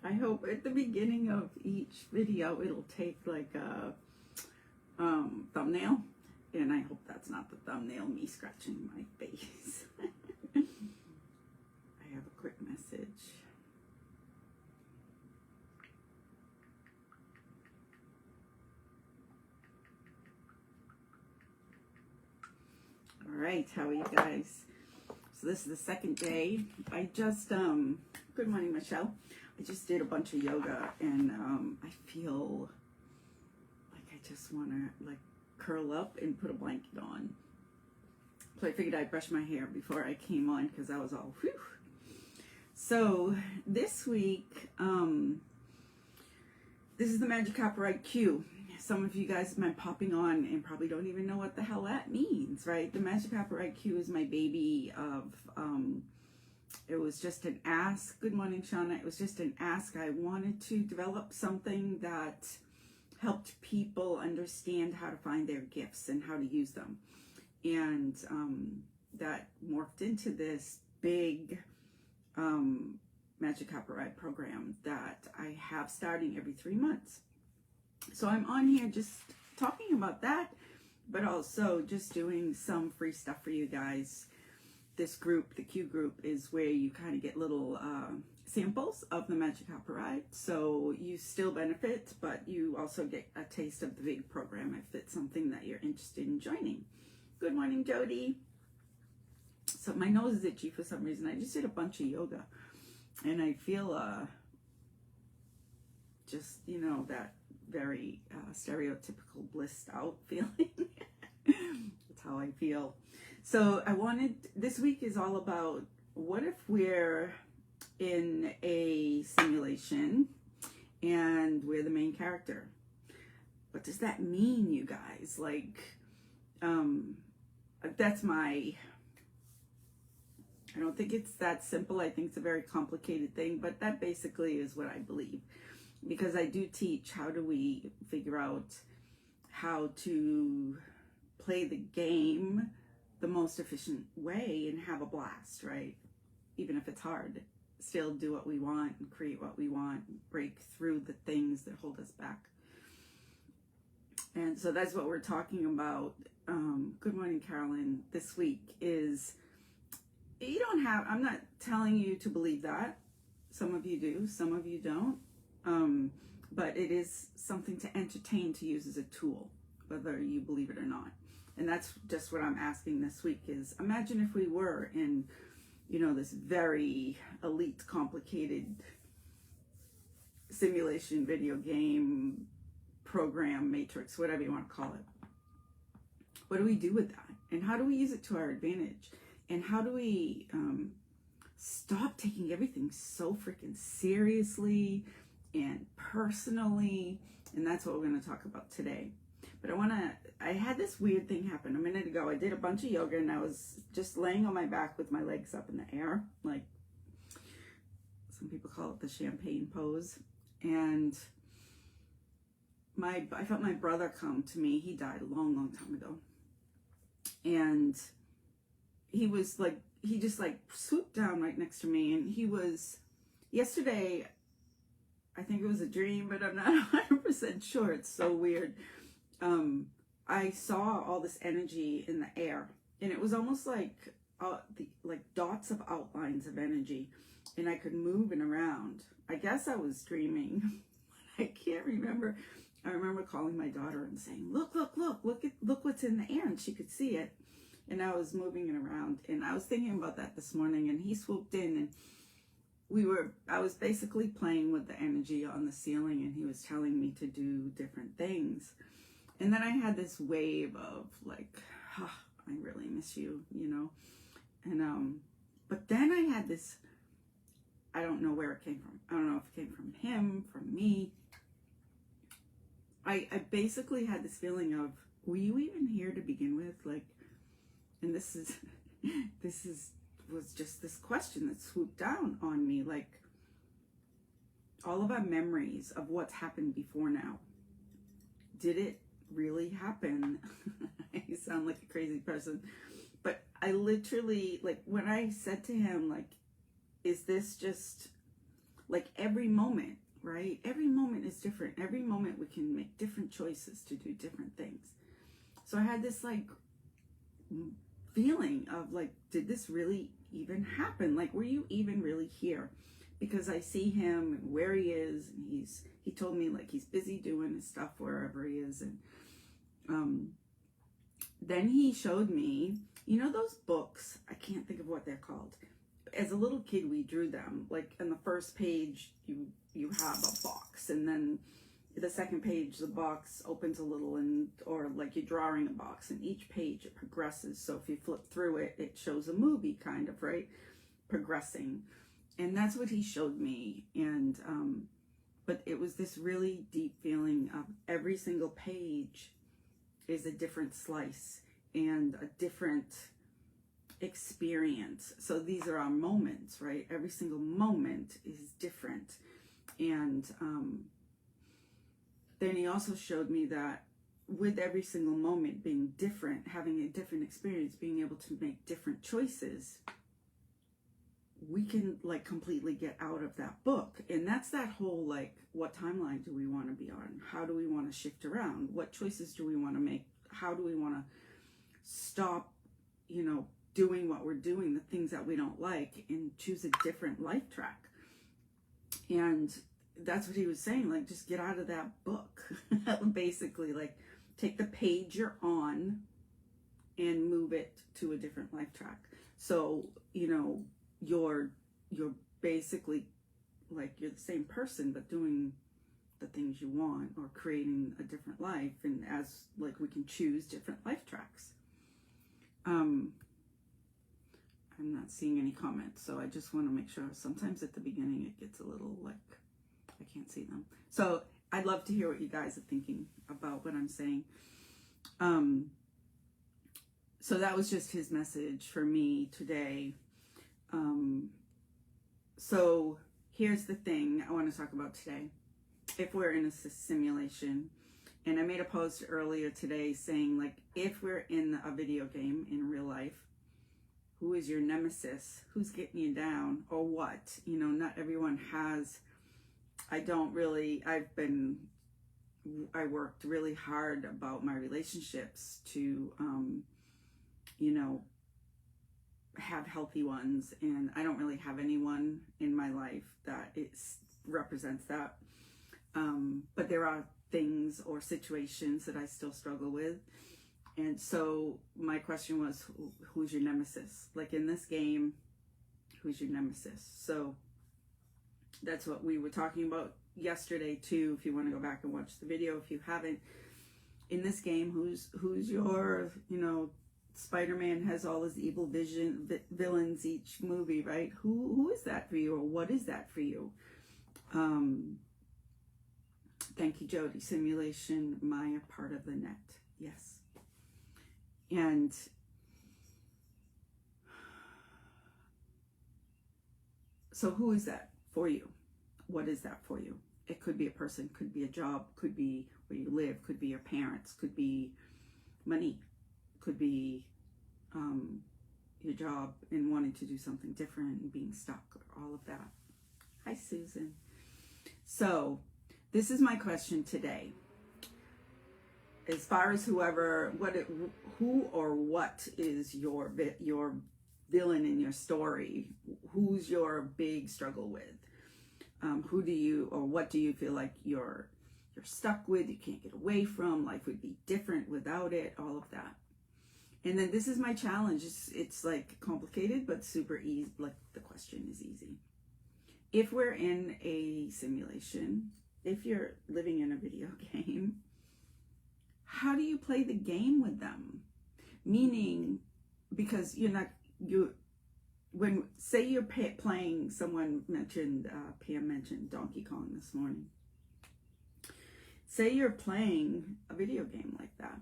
I hope at the beginning of each video it'll take like a thumbnail, and I hope that's not the thumbnail, me scratching my face. I have a quick message. All right, how are you guys? So this is the second day. I just, good morning, Michelle. I just did a bunch of yoga, and I feel like I just want to like curl up and put a blanket on. So I figured I'd brush my hair before I came on because I was all whew. So this week, this is the Magic Copyright Q. Some of you guys have been popping on and probably don't even know what the hell that means, right? The Magic Copyright Q is my baby of, it was just an ask. Good morning, Shauna. It was just an ask. I wanted to develop something that helped people understand how to find their gifts and how to use them. And that morphed into this big Magic Copyright program that I have starting every 3 months. So I'm on here just talking about that, but also just doing some free stuff for you guys. This group, the Q group, is where you kind of get little samples of the Magic Copyright. So you still benefit, but you also get a taste of the big program if it's something that you're interested in joining. Good morning, Jody. So my nose is itchy for some reason. I just did a bunch of yoga, and I feel just, you know, that very stereotypical blissed out feeling. That's how I feel. So I wanted, this week is all about, what if we're in a simulation and we're the main character? What does that mean, you guys? Like, that's my, I don't think it's that simple. I think it's a very complicated thing, but that basically is what I believe. Because I do teach how do we figure out how to play the game the most efficient way and have a blast, right? Even if it's hard, still do what we want and create what we want, break through the things that hold us back. And so that's what we're talking about. Good morning, Carolyn. This week is, you don't have, I'm not telling you to believe that. Some of you do, some of you don't. But it is something to entertain, to use as a tool, whether you believe it or not. And that's just what I'm asking this week is, imagine if we were in, you know, this very elite, complicated simulation, video game, program, matrix, whatever you want to call it. What do we do with that? And how do we use it to our advantage? And how do we stop taking everything so freaking seriously and personally? And that's what we're going to talk about today. But I had this weird thing happen a minute ago. I did a bunch of yoga, and I was just laying on my back with my legs up in the air, like some people call it the champagne pose. And I felt my brother come to me. He died a long, long time ago. And he was like, he just like swooped down right next to me. And he was, yesterday, I think it was a dream, but I'm not 100% sure. It's so weird. I saw all this energy in the air, and it was almost like dots of outlines of energy, and I could move it around. I guess I was dreaming. I can't remember. I remember calling my daughter and saying, look what's in the air, and she could see it. And I was moving it around, and I was thinking about that this morning, and he swooped in, and I was basically playing with the energy on the ceiling, and he was telling me to do different things. And then I had this wave of like, oh, I really miss you, you know? And, but then I had this, I don't know where it came from. I don't know if it came from him, from me. I basically had this feeling of, were you even here to begin with? Like, and this was just this question that swooped down on me. Like, all of our memories of what's happened before now, did it really happen? I sound like a crazy person, but I literally, like, when I said to him, like, is this just like every moment, right? Every moment is different. Every moment we can make different choices to do different things. So I had this like feeling of like, did this really even happen? Like, were you even really here? Because I see him and where he is, and he told me like he's busy doing his stuff wherever he is. And then he showed me, you know, those books, I can't think of what they're called. As a little kid, we drew them. Like on the first page, you have a box, and then the second page, the box opens a little, and or like you're drawing a box, and each page it progresses. So if you flip through it, it shows a movie kind of, right? Progressing. And that's what he showed me. And but it was this really deep feeling of every single page is a different slice and a different experience. So these are our moments, right? Every single moment is different. And then he also showed me that with every single moment being different, having a different experience, being able to make different choices, we can like completely get out of that book. And that's that whole like, what timeline do we want to be on? How do we want to shift around? What choices do we want to make? How do we want to stop, you know, doing what we're doing, the things that we don't like, and choose a different life track? And that's what he was saying, like, just get out of that book. Basically, like, take the page you're on and move it to a different life track. So, you know, you're basically like, you're the same person, but doing the things you want, or creating a different life. And as like, we can choose different life tracks. I'm not seeing any comments, so I just want to make sure. Sometimes at the beginning it gets a little like, I can't see them. So I'd love to hear what you guys are thinking about what I'm saying. So that was just his message for me today. So here's the thing I want to talk about today. If we're in a simulation, and I made a post earlier today saying, like, if we're in a video game in real life, who is your nemesis? Who's getting you down, or what? You know, not everyone has. I worked really hard about my relationships to, you know, have healthy ones, and I don't really have anyone in my life that represents that. But there are things or situations that I still struggle with. And so my question was, who's your nemesis? Like in this game, who's your nemesis? So that's what we were talking about yesterday too. If you want to go back and watch the video, if you haven't, in this game, who's your, you know, Spider-Man has all his evil villains each movie, right? Who is that for you, or what is that for you? Thank you, Jody. Simulation, Maya, part of the net. Yes. And so who is that for you? What is that for you? It could be a person, could be a job, could be where you live, could be your parents, could be money, could be your job and wanting to do something different and being stuck, or all of that. Hi, Susan. So this is my question today. As far as who or what is your villain in your story? Who's your big struggle with? Who do you, or what do you feel like you're stuck with? You can't get away from. Life would be different without it. All of that. And then this is my challenge. It's like complicated, but super easy. Like the question is easy. If we're in a simulation, if you're living in a video game, how do you play the game with them? Meaning, because say you're playing, someone mentioned, Pam mentioned Donkey Kong this morning. Say you're playing a video game like that.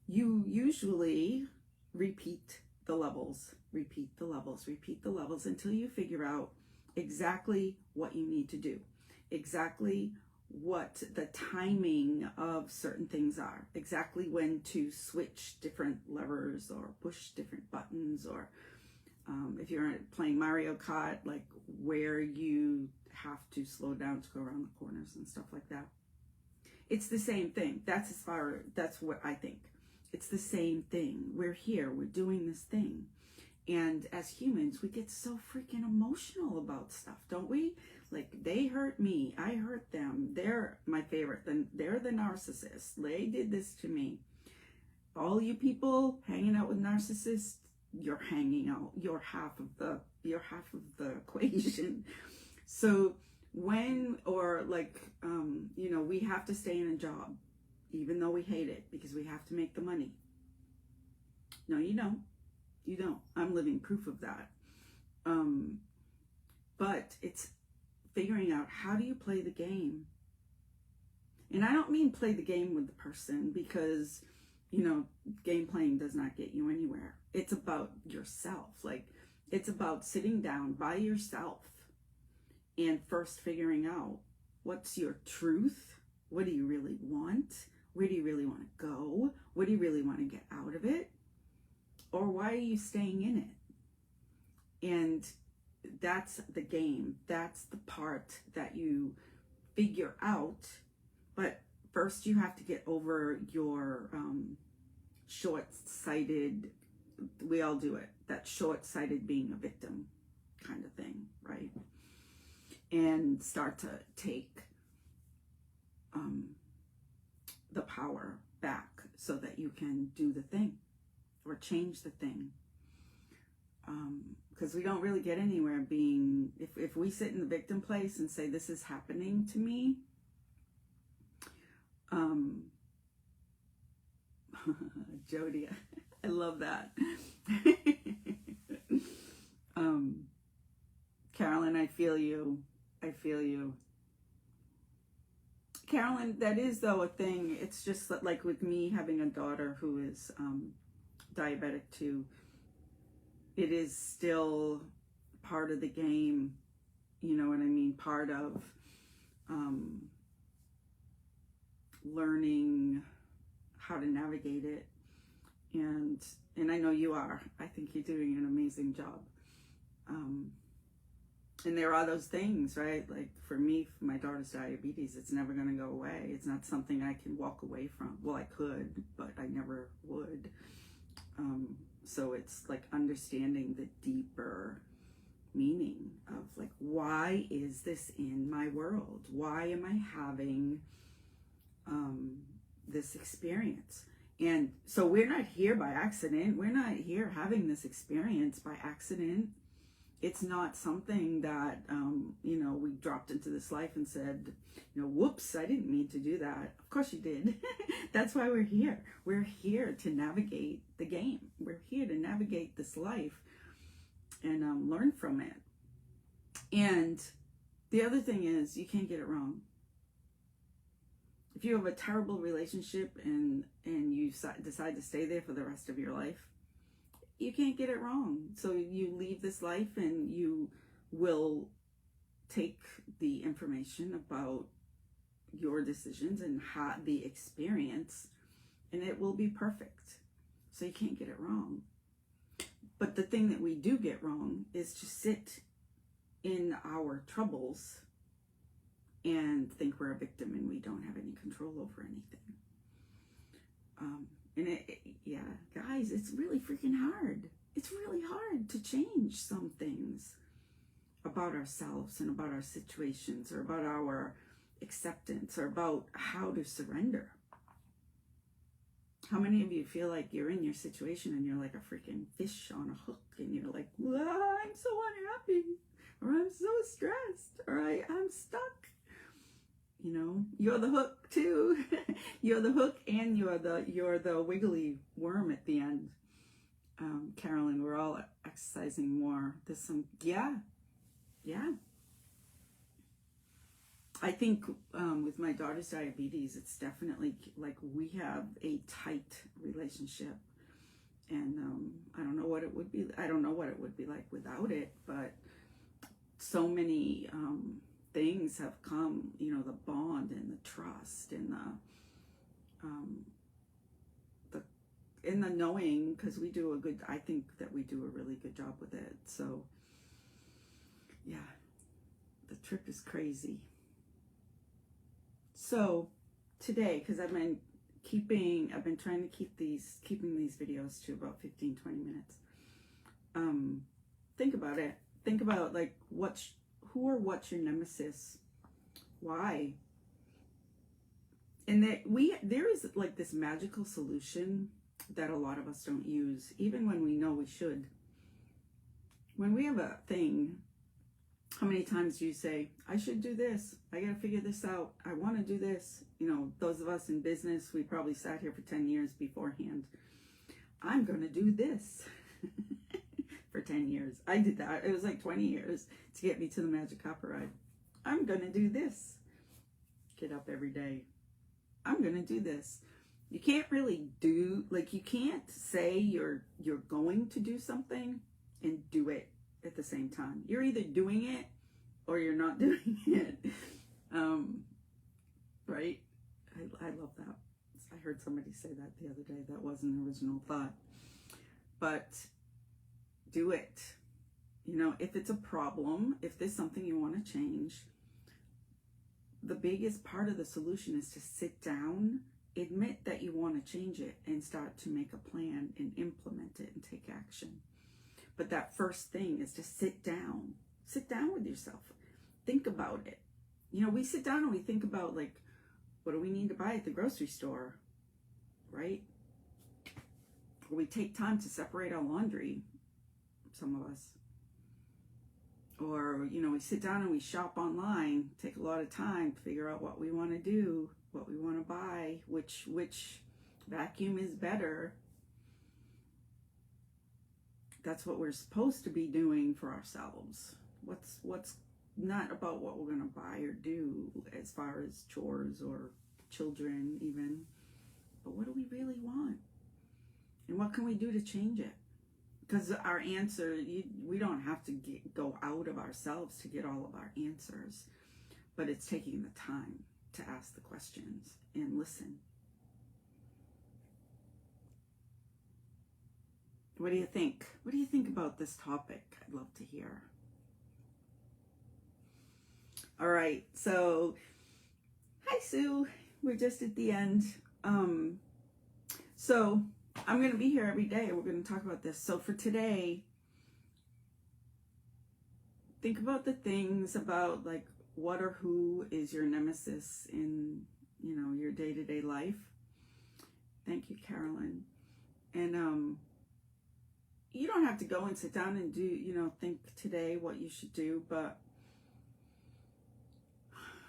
You usually repeat the levels until you figure out exactly what you need to do, exactly what the timing of certain things are, exactly when to switch different levers or push different buttons, or if you're playing Mario Kart, like where you have to slow down to go around the corners and stuff like that. It's the same thing. That's what I think. It's the same thing. We're here, we're doing this thing. And as humans, we get so freaking emotional about stuff, don't we? Like, they hurt me, I hurt them, they're my favorite, they're the narcissist, they did this to me. All you people hanging out with narcissists, you're hanging out, you're half of the equation. So when, or like, we have to stay in a job, even though we hate it, because we have to make the money. No, you don't. You don't. I'm living proof of that. But it's figuring out, how do you play the game? And I don't mean play the game with the person, because, game playing does not get you anywhere. It's about yourself. Like, it's about sitting down by yourself and first figuring out, what's your truth? What do you really want? Where do you really want to go? What do you really want to get out of it? Or why are you staying in it? And that's the game. That's the part that you figure out. But first you have to get over your short-sighted, we all do it, that short-sighted being a victim kind of thing, right? And start to take the power back so that you can do the thing or change the thing. Because we don't really get anywhere being, if we sit in the victim place and say, this is happening to me, Jody, I love that. Carolyn, I feel you. Carolyn, that is though a thing. It's just like with me having a daughter who is diabetic too, it is still part of the game, you know what I mean? Part of learning how to navigate it. And I know you are. I think you're doing an amazing job. And there are those things, right? Like for me, for my daughter's diabetes, it's never going to go away. It's not something I can walk away from. Well, I could, but I never would. So it's like understanding the deeper meaning of like, why is this in my world? Why am I having this experience? And so we're not here by accident. We're not here having this experience by accident. It's not something that, we dropped into this life and said, whoops, I didn't mean to do that. Of course you did. That's why we're here. We're here to navigate the game. We're here to navigate this life and learn from it. And the other thing is, you can't get it wrong. If you have a terrible relationship and you decide to stay there for the rest of your life, you can't get it wrong. So you leave this life and you will take the information about your decisions and the experience, and it will be perfect. So you can't get it wrong. But the thing that we do get wrong is to sit in our troubles and think we're a victim and we don't have any control over anything. Guys, it's really freaking hard. It's really hard to change some things about ourselves and about our situations or about our acceptance or about how to surrender. How many of you feel like you're in your situation and you're like a freaking fish on a hook and you're like, I'm so unhappy, or I'm so stressed, or I'm stuck? You're the hook too. You're the hook and you're the wiggly worm at the end. Carolyn, we're all exercising more. There's some, yeah. I think with my daughter's diabetes, it's definitely like we have a tight relationship, and I don't know what it would be. I don't know what it would be like without it, but so many things have come, the bond and the trust and the knowing, because I think that we do a really good job with it. So yeah, The trip is crazy. So today, because I've been trying to keeping these videos to about 15-20 minutes. Think about it. Think about like who or what's your nemesis? Why? And there is like this magical solution that a lot of us don't use, even when we know we should. When we have a thing, how many times do you say, I should do this, I gotta figure this out, I want to do this? You know, those of us in business, we probably sat here for 10 years beforehand. I'm gonna do this. For 10 years. I did that. It was like 20 years to get me to the Magic Copper Ride. I'm gonna do this. Get up every day. I'm gonna do this. You can't really do, like, you can't say you're going to do something and do it at the same time. You're either doing it or you're not doing it. Right? I love that. I heard somebody say that the other day. That was an original thought. But do it. You know, if it's a problem, if there's something you want to change, the biggest part of the solution is to sit down, admit that you want to change it, and start to make a plan and implement it and take action. But that first thing is to sit down. Sit down with yourself. Think about it. You know, we sit down and we think about, like, what do we need to buy at the grocery store, right? Or we take time to separate our laundry, some of us. Or, you know, we sit down and we shop online, take a lot of time to figure out what we want to do, what we want to buy, which vacuum is better. That's what we're supposed to be doing for ourselves. What's not about what we're going to buy or do as far as chores or children even, but what do we really want? And what can we do to change it? Because our answer, we don't have to go out of ourselves to get all of our answers, but it's taking the time to ask the questions and listen. What do you think? What do you think about this topic? I'd love to hear. All right, so hi Sue. We're just at the end. So I'm going to be here every day. We're going to talk about this. So for today, think about the things about, like, what or who is your nemesis in, you know, your day-to-day life. Thank you, Carolyn. And you don't have to go and sit down and do, you know, think today what you should do, but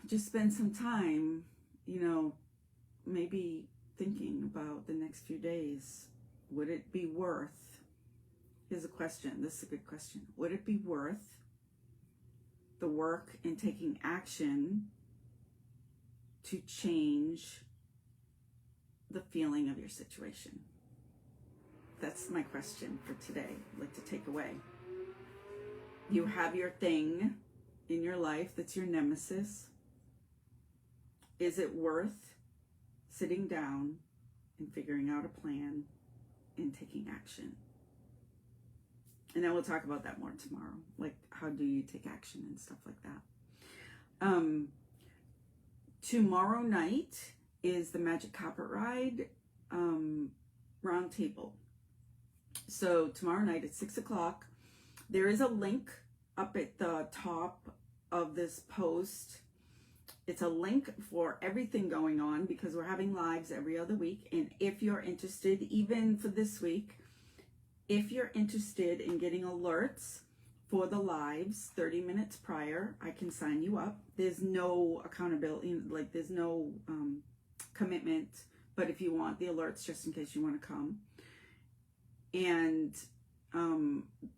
just spend some time, you know, maybe thinking about the next few days. Would it be worth, here's a question, this is a good question, would it be worth the work in taking action to change the feeling of your situation? That's my question for today, like to take away. You have your thing in your life that's your nemesis. Is it worth sitting down and figuring out a plan and taking action? And then we'll talk about that more tomorrow. Like, how do you take action and stuff like that. Tomorrow night is the Magic Copper Ride roundtable. So tomorrow night at 6 o'clock, there is a link up at the top of this post. It's a link for everything going on because we're having lives every other week. And if you're interested, even for this week, if you're interested in getting alerts for the lives 30 minutes prior, I can sign you up. There's no accountability, like there's no commitment, but if you want the alerts just in case you want to come. And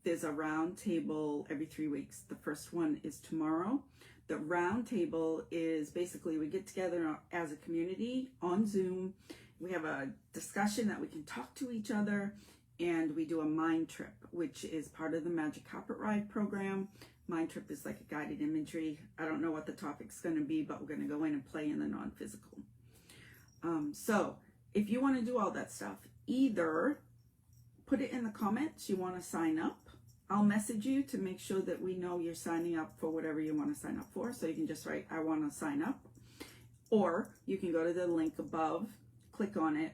there's a round table every 3 weeks. The first one is tomorrow. The round table is basically we get together as a community on Zoom. We have a discussion that we can talk to each other, and we do a mind trip, which is part of the Magic Copper Ride program. Mind trip is like a guided imagery. I don't know what the topic's going to be, but we're going to go in and play in the non-physical. So if you want to do all that stuff, either put it in the comments you want to sign up. I'll message you to make sure that we know you're signing up for whatever you want to sign up for. So you can just write, I want to sign up. Or you can go to the link above, click on it.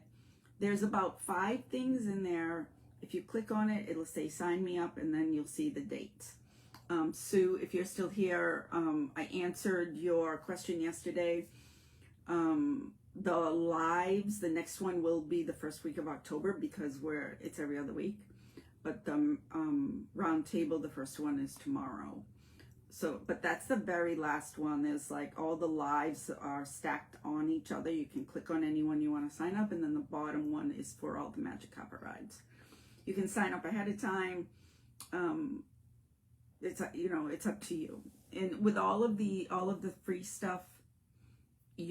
There's about 5 things in there. If you click on it, it'll say sign me up, and then you'll see the date. Sue, if you're still here, I answered your question yesterday. The lives, the next one will be the first week of October because it's every other week. But the round table, the first one is tomorrow. So, but that's the very last one. There's like all the lives are stacked on each other. You can click on anyone you want to sign up, and then the bottom one is for all the Magic Carpet rides. You can sign up ahead of time. It's it's up to you. And with all of the free stuff, if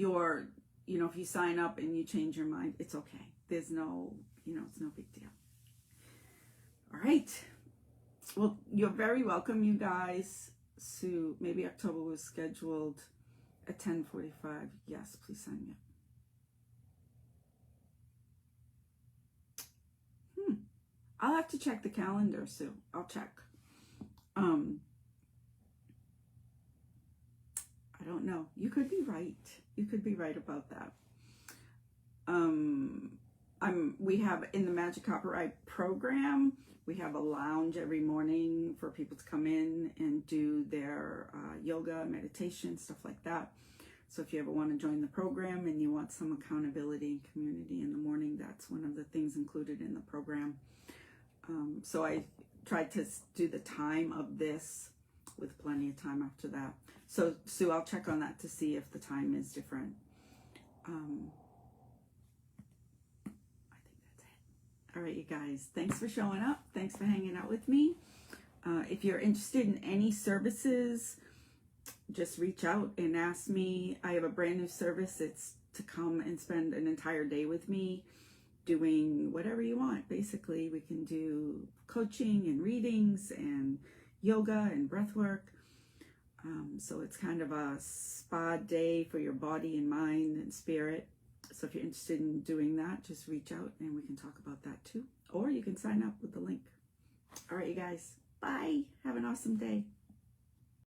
you sign up and you change your mind, it's okay. There's no, it's no big deal. All right. Well, you're very welcome, you guys. Sue, maybe October was scheduled at 10:45. Yes, please sign me up. I'll have to check the calendar, Sue. I'll check. I don't know. You could be right. You could be right about that. We have in the Magic Carpet Ride program, we have a lounge every morning for people to come in and do their yoga, meditation, stuff like that. So if you ever want to join the program and you want some accountability and community in the morning, that's one of the things included in the program. So I tried to do the time of this with plenty of time after that. So Sue, I'll check on that to see if the time is different. I think that's it. All right, you guys, thanks for showing up. Thanks for hanging out with me. If you're interested in any services, just reach out and ask me. I have a brand new service. It's to come and spend an entire day with me doing whatever you want. Basically, we can do coaching and readings and yoga and breath work. So it's kind of a spa day for your body and mind and spirit. So if you're interested in doing that, just reach out and we can talk about that too. Or you can sign up with the link. All right, you guys. Bye. Have an awesome day.